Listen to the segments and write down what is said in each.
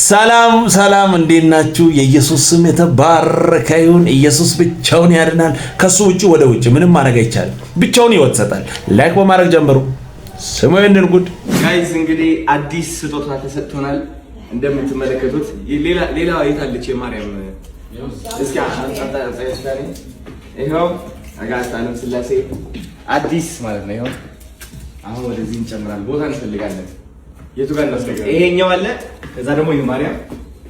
ሰላም ሰላም እንዴናችሁ የኢየሱስ ስም የተባረከ ይሁን ኢየሱስ ብቻውን ያድናል ከሱ ውጪ ወደ ውጪ ምንም ማድረግ አይቻልም ብቻውን ይወጣጣል ላይክ በማድረግ ጀምሩ ስሙ እንርጉድ ጋይስ እንግዲህ አዲስ ስጦታ ተሰጥቶናል እንደምትመለከቱት ሌላ የታለች የማርያም እስኪ አንጣጣጣይ ይሄው አጋጣንም ስላሴ አዲስ ማለት ነው ይሄው አሁን ወደዚህ እንጨምራለን ቦታ እንፈልጋለን የቱ ጋር እናስቀምጣለን ይሄኛው አለ ከዛ ደግሞ የማርያም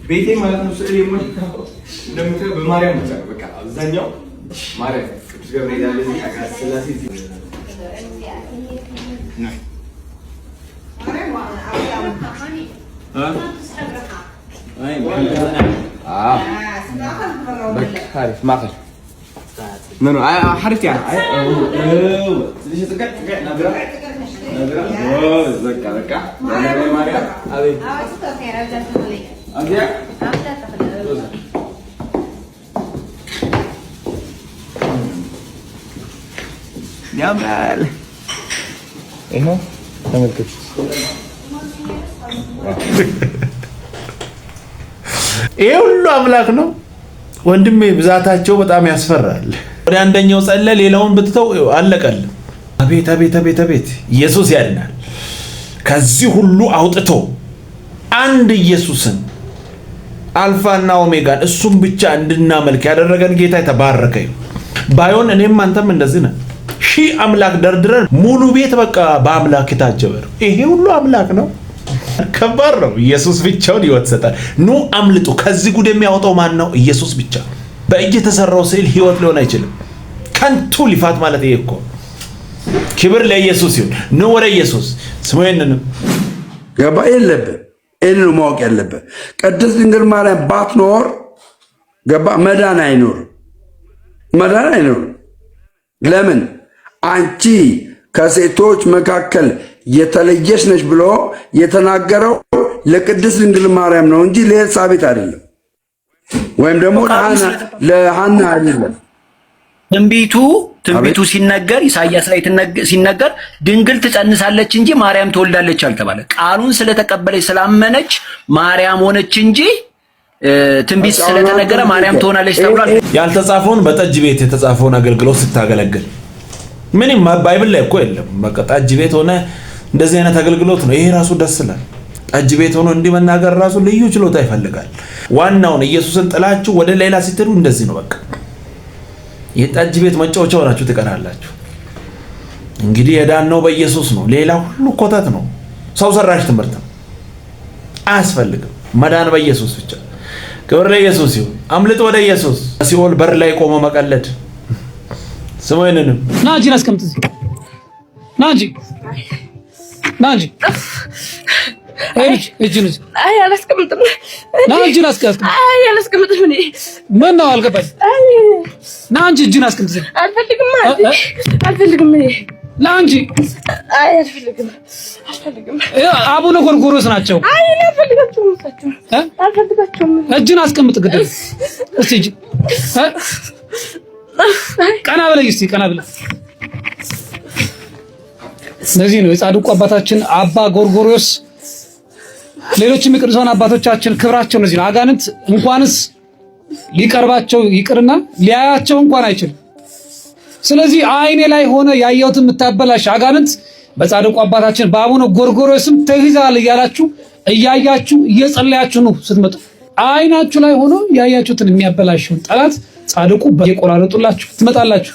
ቤቴ ማለት ነው ስዕል የሞላው እንደምታዩ በማርያም ብቻ በቃ አብዛኛው ማርያም ቅዱስ ገብርኤል ያለ እዚህ አጋጣ ስላሴ ነው عارف ما خش منو حرفت يعني ليش تقعد نبرة زكا زكا يا ماريا ابي ابي يا مال ايه تعمل كده ይሄ ሁሉ አምላክ ነው ወንድሜ ብዛታቸው በጣም ያስፈራል ወደ አንደኛው ጸለ ሌላውን ብትተው አለቀል አቤት አቤት አቤት አቤት ኢየሱስ ያድናል ከዚህ ሁሉ አውጥቶ አንድ ኢየሱስን አልፋና ኦሜጋን እሱም ብቻ እንድናመልክ ያደረገን ጌታ የተባረከ ባይሆን እኔም አንተም እንደዚህ ነን ሺህ አምላክ ደርድረን ሙሉ ቤት በቃ በአምላክ የታጀበ ይሄ ሁሉ አምላክ ነው ከባድ ነው ኢየሱስ ብቻውን ይወጣጣል ኑ አምልጡ ከዚህ ጉድ የሚያወጣው ማን ነው ኢየሱስ ብቻ በእጅ የተሰራው ስዕል ህይወት ሊሆን አይችልም ከንቱ ሊፋት ማለት ይሄ እኮ ክብር ለኢየሱስ ይሁን ኑ ወደ ኢየሱስ ስሙየንን ገባ የለብህ እልሉ ማወቅ ያለብህ ቅድስት ድንግል ማርያም ባትኖር ገባ መዳን አይኖር ለምን አንቺ ከሴቶች መካከል የተለየሽ ነሽ ብሎ የተናገረው ለቅድስት ድንግል ማርያም ነው እንጂ ለኤልሳቤጥ አይደለም ወይም ደግሞ ለሐና አይደለም ትንቢቱ ሲነገር ኢሳይያስ ላይ ሲነገር ድንግል ትጸንሳለች እንጂ ማርያም ትወልዳለች አልተባለ ቃሉን ስለተቀበለች ስላመነች ማርያም ሆነች እንጂ ትንቢት ስለተነገረ ማርያም ትሆናለች ተብሏል ያልተጻፈውን በጠጅ ቤት የተጻፈውን አገልግሎት ስታገለግል ምንም ባይብል ላይ እኮ የለም በቃ ጠጅ ቤት ሆነ እንደዚህ አይነት አገልግሎት ነው ይሄ ራሱ ደስ ይላል ጠጅ ቤት ሆኖ እንዲመናገር ራሱ ልዩ ችሎታ ይፈልጋል ዋናውን ኢየሱስን ጥላችሁ ወደ ሌላ ሲተሩ እንደዚህ ነው በቃ የጠጅ ቤት መጫወቻው ናችሁ ትቀራላችሁ እንግዲህ የዳነው በኢየሱስ ነው ሌላ ሁሉ ኮተት ነው ሰው ሰራሽ ትምህርት ነው አያስፈልግም መዳን በኢየሱስ ብቻ ክብር ለኢየሱስ ይሁን አምልጥ ወደ ኢየሱስ ሲኦል በር ላይ ቆሞ መቀለድ ስሞይነንም ናጂ አስቀምጥ ናጂ እጅን አይ አላስቀምጥም ናጂ አስቀምጥ አይ አላስቀምጥም እኔ ምን ነው አልገባኝ ናጂ እጅን አስቀምጥ አልፈልግም እኔ ናጂ አይ አልፈልግም አቡነ ጎርጎርዮስ ናቸው አይ እኔ አልፈልጋቸውም እጅን አስቀምጥ ግድ እስቲ እጅ ቀና በለኝ እስቲ ቀና በለኝ ስለዚህ ነው የጻድቁ አባታችን አባ ጎርጎርዮስ ሌሎችም የቅዱሳን አባቶቻችን ክብራቸው ነው አጋንንት እንኳንስ ሊቀርባቸው ይቅርና ሊያያቸው እንኳን አይችልም ስለዚህ አይኔ ላይ ሆነ ያያዩት የምታበላሽ አጋንንት በጻድቁ አባታችን በአቡነ ጎርጎርዮስም ተይዛል እያላችሁ እያያችሁ እየጸለያችሁ ነው ስትመጡ አይናችሁ ላይ ሆኖ ያያችሁትን የሚያበላሽውን ጠላት ጻድቁ በየቆራረጡላችሁ ትመጣላችሁ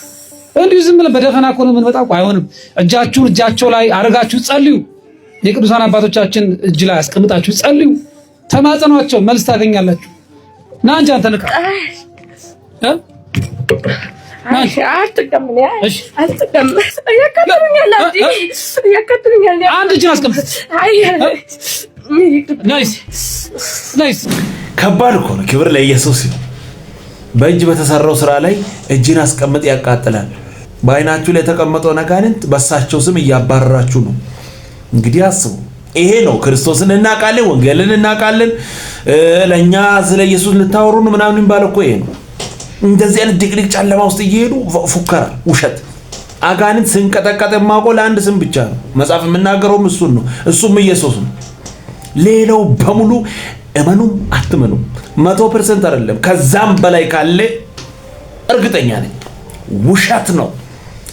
እንዲሁ ዝም ብለ በደፈና ኮነ ምን መጣው አይሆንም እጃቸው ላይ አርጋችሁ ጸልዩ የቅዱሳን አባቶቻችን እጅ ላይ አስቀምጣችሁ ጸልዩ ተማጸኗቸው መልስ ታገኛላችሁ ና እንጂ አንተ ንካ እሺ አትቀም ያከትሉኛል አንድ እጅን አስቀምጥ አይ ናይስ ከባድ እኮ ነው ክብር ለኢየሱስ ይሁን በእጅ በተሰራው ስራ ላይ እጅን አስቀምጥ ያቃጥላል በአይናችሁ ላይ ተቀመጠው ነጋንንት በሳቸው ስም እያባረራችሁ ነው እንግዲህ አስቡ ይሄ ነው ክርስቶስን እናቃለን ወንጌልን እናቃለን ለኛ ስለ ኢየሱስ ልታወሩን ምናምን ባለኮ ይሄ ነው እንደዚህ አይነት ድቅድቅ ጨለማ ውስጥ እየሄዱ ፉከራ ውሸት አጋንንት ስንቀጠቀጥ ማቆል አንድ ስም ብቻ ነው መጽሐፍ የምናገረውም እሱን ነው እሱም ኢየሱስ ነው ሌላው በሙሉ እመኑም አትመኑም 100% አይደለም ከዛም በላይ ካለ እርግጠኛ ነኝ ውሸት ነው።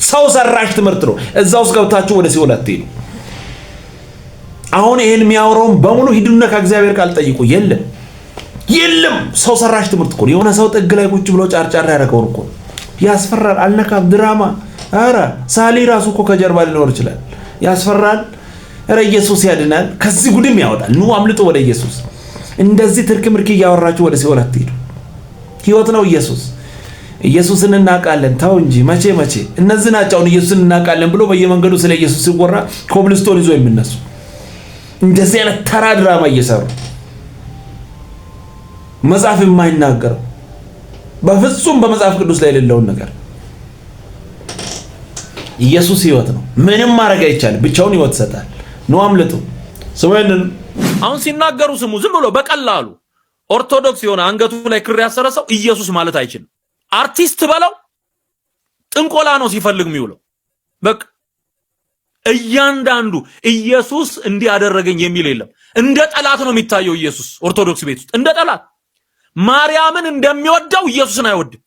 ሰው ሰራሽ ትምህርት ነው። እዛ ውስጥ ገብታችሁ ወደ ሲኦል አትሄዱ። አሁን ይሄን የሚያወራውን በሙሉ ሂዱና ከእግዚአብሔር ቃል ጠይቁ። የለም ሰው ሰራሽ ትምህርት እኮ የሆነ ሰው ጥግ ላይ ቁጭ ብሎ ጫርጫር ያደረገው እኮ ያስፈራል። አልነካም ድራማ። ኧረ ሳሊ ራሱ እኮ ከጀርባ ሊኖር ይችላል። ያስፈራል። ኧረ ኢየሱስ ያድናል። ከዚህ ጉድም ያወጣል። ኑ አምልጡ ወደ ኢየሱስ። እንደዚህ ትርክ ምርክ እያወራችሁ ወደ ሲኦል አትሄዱ። ህይወት ነው ኢየሱስ። ኢየሱስን እናውቃለን ተው እንጂ መቼ እነዚህ ናቸው ኢየሱስን እናውቃለን ብሎ በየመንገዱ ስለ ኢየሱስ ሲወራ ኮብልስቶን ይዞ የሚነሱ እንደዚህ አይነት ተራ ድራማ እየሰሩ መጽሐፍ የማይናገር በፍጹም በመጽሐፍ ቅዱስ ላይ የሌለውን ነገር። ኢየሱስ ህይወት ነው። ምንም ማድረግ አይቻልም። ብቻውን ህይወት ይሰጣል። ነው አምልጡ። ስሙን አሁን ሲናገሩ ስሙ። ዝም ብሎ በቀላሉ ኦርቶዶክስ የሆነ አንገቱ ላይ ክር ያሰረ ሰው ኢየሱስ ማለት አይችልም። አርቲስት በለው ጥንቆላ ነው ሲፈልግ የሚውለው። በቃ እያንዳንዱ ኢየሱስ እንዲህ አደረገኝ የሚል የለም። እንደ ጠላት ነው የሚታየው ኢየሱስ ኦርቶዶክስ ቤት ውስጥ እንደ ጠላት። ማርያምን እንደሚወደው ኢየሱስን አይወድም።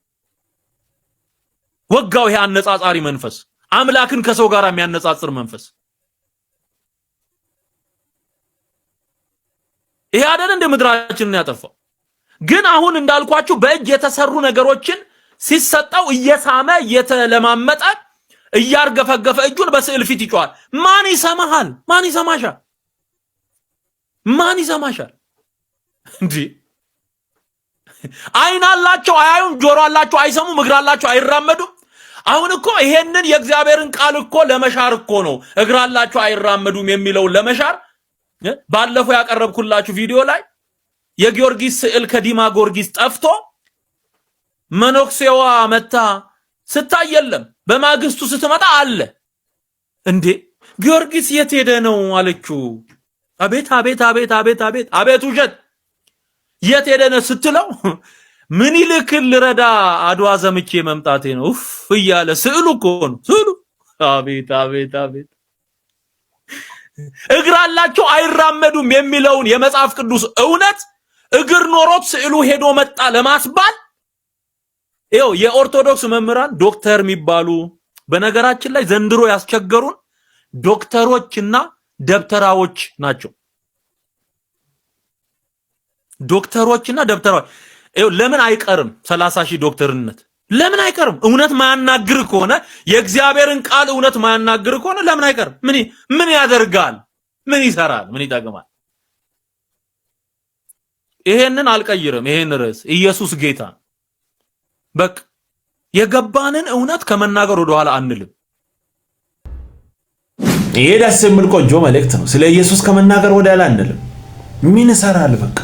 ወጋው ይሄ አነጻጻሪ መንፈስ፣ አምላክን ከሰው ጋር የሚያነጻጽር መንፈስ። ይሄ አይደል እንደ ምድራችንን ያጠፋው። ግን አሁን እንዳልኳችሁ በእጅ የተሰሩ ነገሮችን ሲሰጣው እየሳመ እየተለማመጠ እያርገፈገፈ እጁን በስዕል ፊት ይጮሃል። ማን ይሰማሃል? ማን ይሰማሻል? ማን ይሰማሻል? እንዴ አይን አላቸው አያዩም፣ ጆሮ አላቸው አይሰሙም፣ እግር አላቸው አይራመዱም። አሁን እኮ ይሄንን የእግዚአብሔርን ቃል እኮ ለመሻር እኮ ነው እግር አላቸው አይራመዱም የሚለውን ለመሻር ባለፈው ያቀረብኩላችሁ ቪዲዮ ላይ የጊዮርጊስ ስዕል ከዲማ ጊዮርጊስ ጠፍቶ መኖክሴዋ መታ ስታይ የለም። በማግስቱ ስትመጣ አለ። እንዴ ጊዮርጊስ የት ሄደ ነው አለችው። አቤት አቤት አቤት አቤት አቤት አቤት ውሸት! የት ሄደ ነው ስትለው ምን ይልክል ልረዳ አድዋ ዘምቼ መምጣቴ ነው ኡፍ እያለ ስዕሉ እኮ ነው ስዕሉ። አቤት አቤት አቤት! እግር አላቸው አይራመዱም የሚለውን የመጽሐፍ ቅዱስ እውነት እግር ኖሮት ስዕሉ ሄዶ መጣ ለማስባል ይኸው የኦርቶዶክስ መምህራን ዶክተር የሚባሉ በነገራችን ላይ ዘንድሮ ያስቸገሩን ዶክተሮችና ደብተራዎች ናቸው። ዶክተሮችና ደብተራዎች ይኸው ለምን አይቀርም 30,000 ዶክተርነት ለምን አይቀርም? እውነት ማያናግር ከሆነ የእግዚአብሔርን ቃል እውነት ማያናግር ከሆነ ለምን አይቀርም? ምን ያደርጋል? ምን ይሰራል? ምን ይጠቅማል? ይሄንን አልቀይርም። ይሄን ርዕስ ኢየሱስ ጌታ በቃ የገባንን እውነት ከመናገር ወደ ኋላ አንልም። ይሄ ደስ የሚል ቆንጆ መልእክት ነው። ስለ ኢየሱስ ከመናገር ወደ ኋላ አንልም። ምን ይሰራል? በቃ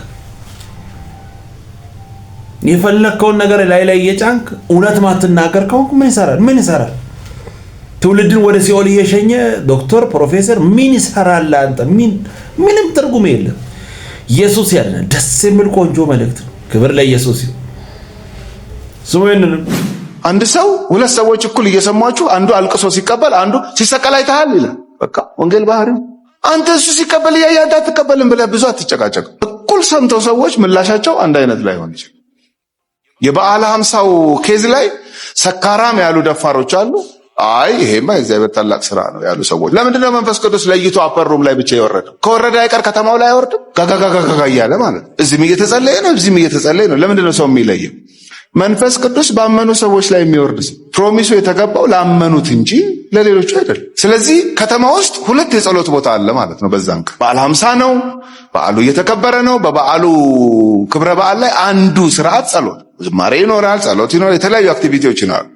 የፈለከውን ነገር ላይ እየጫንክ እውነት ማትናገር ከሆንክ ምን ይሰራል? ምን ይሰራል? ትውልድን ወደ ሲኦል እየሸኘ ዶክተር ፕሮፌሰር ምን ይሰራል? አንተ ምንም ትርጉም የለም። ኢየሱስ ያድናል። ደስ የሚል ቆንጆ መልእክት ነው። ክብር ለኢየሱስ ይሁን። ስሙንን አንድ ሰው ሁለት ሰዎች እኩል እየሰሟችሁ አንዱ አልቅሶ ሲቀበል አንዱ ሲሰቀል አይተሃል ይላል። በቃ ወንጌል ባህሪ። አንተ እሱ ሲቀበል ያያ አትቀበልም ብለህ ብዙ አትጨቃጨቅ። እኩል ሰምተው ሰዎች ምላሻቸው አንድ አይነት ላይሆን ይችላል። የበዓለ ሀምሳው ኬዝ ላይ ሰካራም ያሉ ደፋሮች አሉ። አይ ይሄማ የእግዚአብሔር ታላቅ ስራ ነው ያሉ ሰዎች። ለምንድነው መንፈስ ቅዱስ ለይቶ አፐሩም ላይ ብቻ የወረደው? ከወረደ አይቀር ከተማው ላይ አይወርድም? ጋጋጋጋ እያለ ማለት ነው። እዚህም እየተጸለየ ነው፣ እዚህም እየተጸለየ ነው። ለምንድነው ሰው የሚለየው? መንፈስ ቅዱስ ባመኑ ሰዎች ላይ የሚወርድ ፕሮሚሱ የተገባው ላመኑት እንጂ ለሌሎቹ አይደለም። ስለዚህ ከተማ ውስጥ ሁለት የጸሎት ቦታ አለ ማለት ነው። በዛን በዓለ ሀምሳ ነው፣ በዓሉ እየተከበረ ነው። በበዓሉ ክብረ በዓል ላይ አንዱ ስርዓት ጸሎት፣ ዝማሬ ይኖራል፣ ጸሎት ይኖራል፣ የተለያዩ አክቲቪቲዎች ይኖራሉ።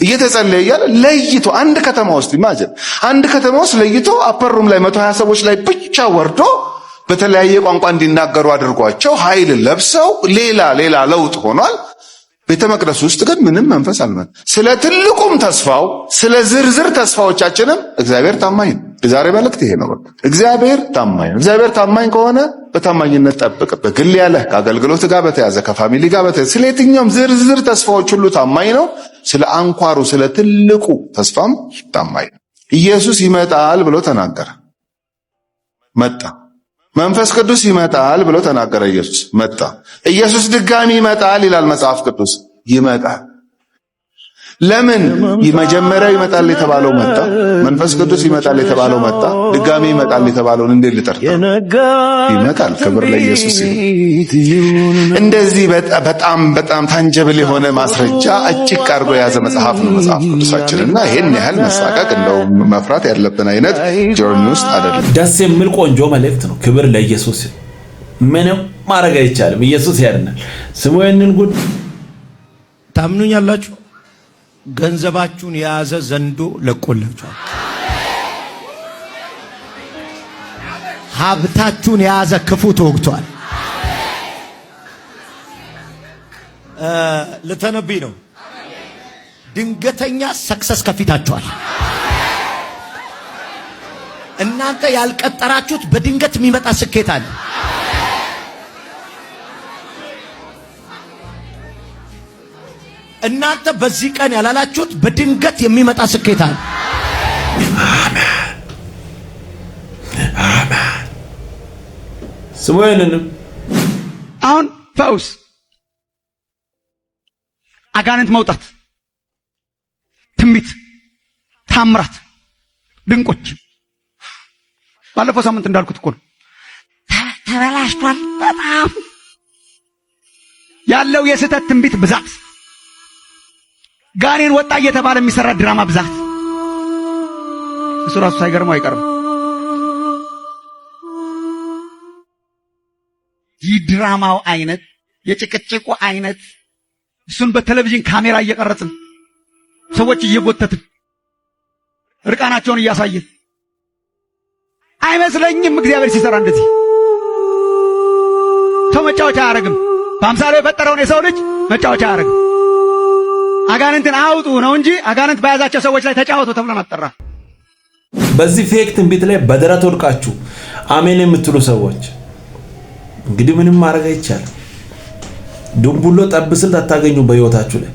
እየተጸለየ እያለ ለይቶ አንድ ከተማ ውስጥ ኢማጂን አንድ ከተማ ውስጥ ለይቶ አፐሩም ላይ 120 ሰዎች ላይ ብቻ ወርዶ በተለያየ ቋንቋ እንዲናገሩ አድርጓቸው ኃይል ለብሰው ሌላ ለውጥ ሆኗል። ቤተ መቅደስ ውስጥ ግን ምንም መንፈስ አልመጣም። ስለ ትልቁም ተስፋው ስለ ዝርዝር ተስፋዎቻችንም እግዚአብሔር ታማኝ ነው። የዛሬ መልእክት ይሄ ነው። እግዚአብሔር ታማኝ ነው። እግዚአብሔር ታማኝ ከሆነ በታማኝነት ጠብቅ። በግል ያለ ከአገልግሎት ጋር በተያዘ ከፋሚሊ ጋር በተያዘ ስለ የትኛውም ዝርዝር ተስፋዎች ሁሉ ታማኝ ነው። ስለ አንኳሩ ስለ ትልቁ ተስፋም ታማኝ ነው። ኢየሱስ ይመጣል ብሎ ተናገረ። መጣ። መንፈስ ቅዱስ ይመጣል ብሎ ተናገረ። ኢየሱስ መጣ። ኢየሱስ ድጋሚ ይመጣል ይላል መጽሐፍ ቅዱስ። ይመጣል። ለምን? መጀመሪያው ይመጣል የተባለው መጣ። መንፈስ ቅዱስ ይመጣል የተባለው መጣ። ድጋሚ ይመጣል የተባለውን እንዴት ልጠርታ? ይመጣል። ክብር ለኢየሱስ ይሁን። እንደዚህ በጣም ታንጀብል የሆነ ማስረጃ እጭቅ አድርጎ የያዘ መጽሐፍ ነው መጽሐፍ ቅዱሳችንና ይሄን ያህል መሳቀቅ እንደው መፍራት ያለብን አይነት ጆርኒ ውስጥ አይደለም። ደስ የሚል ቆንጆ መልእክት ነው። ክብር ለኢየሱስ። ምንም ማድረግ አይቻልም። ኢየሱስ ያድናል። ስሙ ይህንን ጉድ። ታምኑኛላችሁ? ገንዘባችሁን የያዘ ዘንዶ ለቆላችኋል። ሀብታችሁን የያዘ ክፉ ተወግቷል። ልተነብይ ነው። ድንገተኛ ሰክሰስ ከፊታችኋል። እናንተ ያልቀጠራችሁት በድንገት የሚመጣ ስኬት አለ። እናንተ በዚህ ቀን ያላላችሁት በድንገት የሚመጣ ስኬት አለ። አሜን አሜን። ስሙኝንም አሁን ፈውስ፣ አጋንንት መውጣት፣ ትንቢት፣ ታምራት፣ ድንቆች ባለፈው ሳምንት እንዳልኩት እኮ ነው። ተበላሽቷል። በጣም ያለው የስህተት ትንቢት ብዛት፣ ጋኔን ወጣ እየተባለ የሚሰራ ድራማ ብዛት፣ እሱ ራሱ ሳይገርመው አይቀርም። ይህ ድራማው አይነት፣ የጭቅጭቁ አይነት፣ እሱን በቴሌቪዥን ካሜራ እየቀረጽን ሰዎች እየጎተትን እርቃናቸውን እያሳየን አይመስለኝም። እግዚአብሔር ሲሰራ እንደዚህ ሰው መጫወቻ አያረግም። በአምሳሉ የፈጠረውን የሰው ልጅ መጫወቻ አያረግም። አጋንንትን አውጡ ነው እንጂ አጋንንት በያዛቸው ሰዎች ላይ ተጫወቱ ተብሎ መጠራ። በዚህ ፌክ ትንቢት ላይ በደረት ወድቃችሁ አሜን የምትሉ ሰዎች እንግዲህ ምንም ማድረግ አይቻልም። ድንቡሎ ጠብስል አታገኙ። በህይወታችሁ ላይ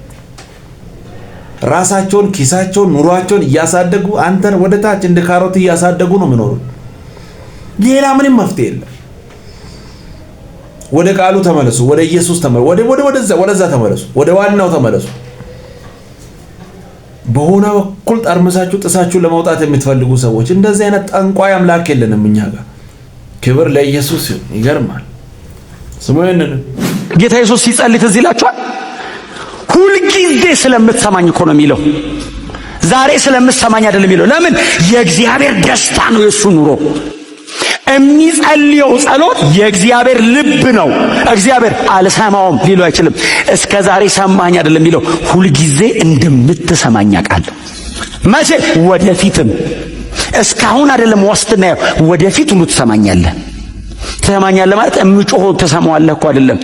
ራሳቸውን፣ ኪሳቸውን፣ ኑሯቸውን እያሳደጉ አንተን ወደ ታች እንደ ካሮት እያሳደጉ ነው የሚኖሩት። ሌላ ምንም መፍትሄ የለም። ወደ ቃሉ ተመለሱ። ወደ ኢየሱስ ተመለሱ። ወደዛ ተመለሱ። ወደ ዋናው ተመለሱ። በሆነ በኩል ጠርምሳችሁ ጥሳችሁ ለመውጣት የምትፈልጉ ሰዎች እንደዚህ አይነት ጠንቋይ አምላክ የለንም እኛ ጋር። ክብር ለኢየሱስ ይሁን። ይገርማል። ስሙኝን ጌታ ኢየሱስ ሲጸልይ ትዝ ይላችኋል። ሁልጊዜ ስለምትሰማኝ እኮ ነው የሚለው። ዛሬ ስለምትሰማኝ አይደለም የሚለው። ለምን? የእግዚአብሔር ደስታ ነው የሱ ኑሮ። የሚጸልየው ጸሎት የእግዚአብሔር ልብ ነው። እግዚአብሔር አልሰማውም ሊለው አይችልም። እስከ ዛሬ ሰማኝ አይደለም የሚለው። ሁልጊዜ እንደምትሰማኝ አውቃለሁ። መቼ? ወደፊትም። እስካሁን አይደለም ዋስትና፣ ወደፊት ሁሉ ትሰማኛለህ። ትሰማኛለህ ማለት የምጮኸው ትሰማዋለህ እኮ አይደለም።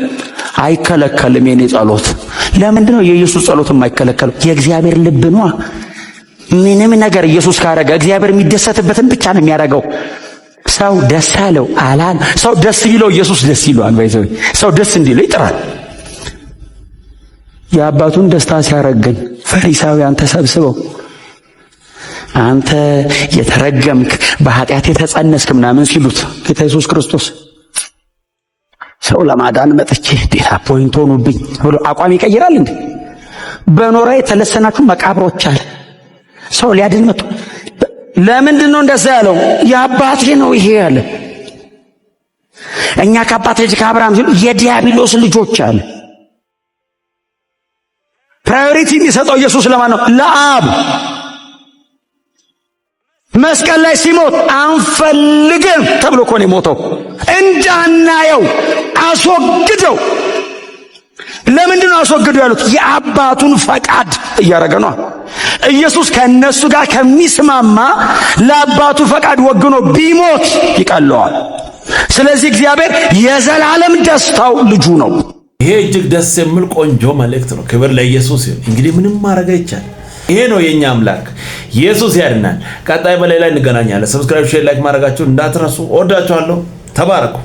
አይከለከልም የኔ ጸሎት። ለምንድን ነው የኢየሱስ ጸሎት የማይከለከለው? የእግዚአብሔር ልብ ነው። ምንም ነገር ኢየሱስ ካረገ እግዚአብሔር የሚደሰትበትን ብቻ ነው የሚያደርገው። ሰው ደስ አለው አላል። ሰው ደስ ቢለው ኢየሱስ ደስ ይለዋል። ባይዘው ሰው ደስ እንዲለው ይጥራል። የአባቱን ደስታ ሲያረግን ፈሪሳውያን ተሰብስበው አንተ የተረገምክ በኃጢአት የተጸነስክ ምናምን ሲሉት ጌታ ኢየሱስ ክርስቶስ ሰው ለማዳን መጥቼ ዴታ ፖይንት ሆኖብኝ ብሎ አቋም ይቀይራል እንዴ? በኖራ የተለሰናችሁ መቃብሮች አለ። ሰው ሊያድን መጥቶ ለምንድን ነው እንደዛ ያለው? የአባቴ ነው ይሄ ያለ። እኛ ከአባቴ ልጅ ከአብርሃም ሲሉ የዲያብሎስ ልጆች አለ። ፕራዮሪቲ የሚሰጠው ኢየሱስ ለማን ነው? ለአብ። መስቀል ላይ ሲሞት አንፈልግም ተብሎ እኮ ነው የሞተው። እንዳናየው አስወግደው። ለምንድን ነው አስወግደው ያሉት? የአባቱን ፈቃድ እያደረገ ነው። ኢየሱስ ከነሱ ጋር ከሚስማማ ለአባቱ ፈቃድ ወግኖ ቢሞት ይቀለዋል። ስለዚህ እግዚአብሔር የዘላለም ደስታው ልጁ ነው። ይሄ እጅግ ደስ የሚል ቆንጆ መልእክት ነው። ክብር ለኢየሱስ ይሁን። እንግዲህ ምንም ማድረግ አይቻልም። ይሄ ነው የኛ አምላክ። ኢየሱስ ያድናል። ቀጣይ በሌላ እንገናኛለን። ሰብስክራይብ፣ ሼር፣ ላይክ ማድረጋችሁን እንዳትረሱ። ወዳችኋለሁ። ተባረኩ።